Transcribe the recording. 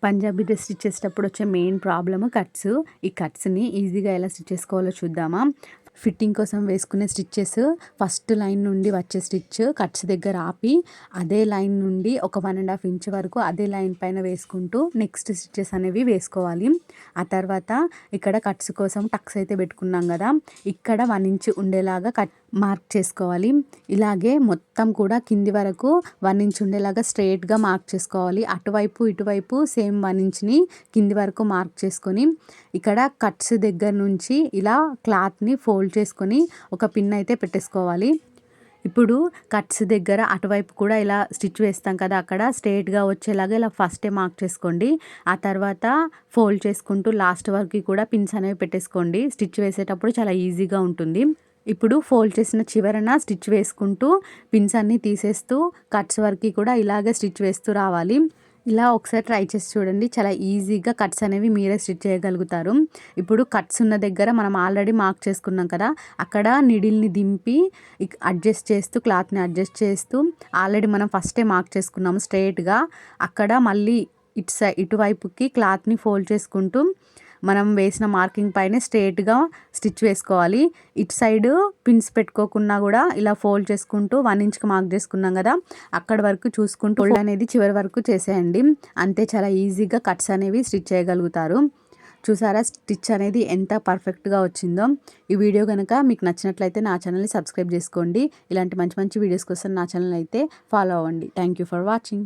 Punjabi dress stitch చేసేటప్పుడు వచ్చే main problem cuts. ఈ కట్స్‌ని ఈజీగా ఎలా స్టిచ్ చేసుకోవాలో చూద్దామా? ఫిట్టింగ్ కోసం వేసుకునే స్టిచెస్ ఫస్ట్ లైన్ నుండి వచ్చే స్టిచ్ కట్స్ దగ్గర ఆపి, అదే లైన్ నుండి ఒక 1½ ఇంచ్ వరకు అదే లైన్ పైన వేసుకుంటూ నెక్స్ట్ స్టిచెస్ అనేవి వేసుకోవాలి. ఆ తర్వాత ఇక్కడ కట్స్ కోసం టక్స్ అయితే పెట్టుకున్నాం కదా, ఇక్కడ 1 ఇంచ్ ఉండేలాగా మార్క్ చేసుకోవాలి. ఇలాగే మొత్తం కూడా కింది వరకు 1 ఇంచ్ ఉండేలాగా స్ట్రెయిట్‌గా మార్క్ చేసుకోవాలి. అటువైపు ఇటువైపు సేమ్ 1 ఇంచ్‌ని కింది వరకు మార్క్ చేసుకొని, ఇక్కడ కట్స్ దగ్గర నుంచి ఇలా క్లాత్‌ని ఫోల్డ్ చేసుకొని ఒక పిన్ అయితే పెట్టేసుకోవాలి. ఇప్పుడు కట్స్ దగ్గర అటువైపు కూడా ఇలా స్టిచ్ వేస్తాం కదా, అక్కడ స్ట్రెయిట్‌గా వచ్చేలాగా ఇలా ఫస్టే మార్క్ చేసుకోండి. ఆ తర్వాత ఫోల్డ్ చేసుకుంటూ లాస్ట్ వరకు కూడా పిన్స్ అనేవి పెట్టేసుకోండి. స్టిచ్ వేసేటప్పుడు చాలా ఈజీగా ఉంటుంది. ఇప్పుడు ఫోల్డ్ చేసిన చివరన స్టిచ్ వేసుకుంటూ పిన్స్ అన్నీ తీసేస్తూ కట్స్ వరకు కూడా ఇలాగే స్టిచ్ వేస్తూ రావాలి. ఇలా ఒకసారి ట్రై చేసి చూడండి, చాలా ఈజీగా కట్స్ అనేవి మీరే స్టిచ్ చేయగలుగుతారు. ఇప్పుడు కట్స్ ఉన్న దగ్గర మనం ఆల్రెడీ మార్క్ చేసుకున్నాం కదా, అక్కడ నీడిల్ని దింపి అడ్జస్ట్ చేస్తూ క్లాత్ని అడ్జస్ట్ చేస్తూ ఆల్రెడీ మనం ఫస్టే మార్క్ చేసుకున్నాము స్ట్రెయిట్‌గా, అక్కడ మళ్ళీ ఇటువైపుకి క్లాత్ని ఫోల్డ్ చేసుకుంటూ మనం వేసిన మార్కింగ్ పైనే స్ట్రెయిట్‌గా స్టిచ్ వేసుకోవాలి. ఇటు సైడ్ పిన్స్ పెట్టుకోకున్నా కూడా ఇలా ఫోల్డ్ చేసుకుంటూ 1 ఇంచ్‌కి మార్క్ చేసుకున్నాం కదా, అక్కడ వరకు చూసుకుంటూ ఫోల్డ్ అనేది చివరి వరకు చేసేయండి. అంతే, చాలా ఈజీగా కట్స్ అనేవి స్టిచ్ చేయగలుగుతారు. చూసారా స్టిచ్ అనేది ఎంత పర్ఫెక్ట్‌గా వచ్చిందో. ఈ వీడియో కనుక మీకు నచ్చినట్లయితే నా ఛానల్ని సబ్స్క్రైబ్ చేసుకోండి. ఇలాంటి మంచి మంచి వీడియోస్ కోసం నా ఛానల్ అయితే ఫాలో అవ్వండి. Thank you for watching.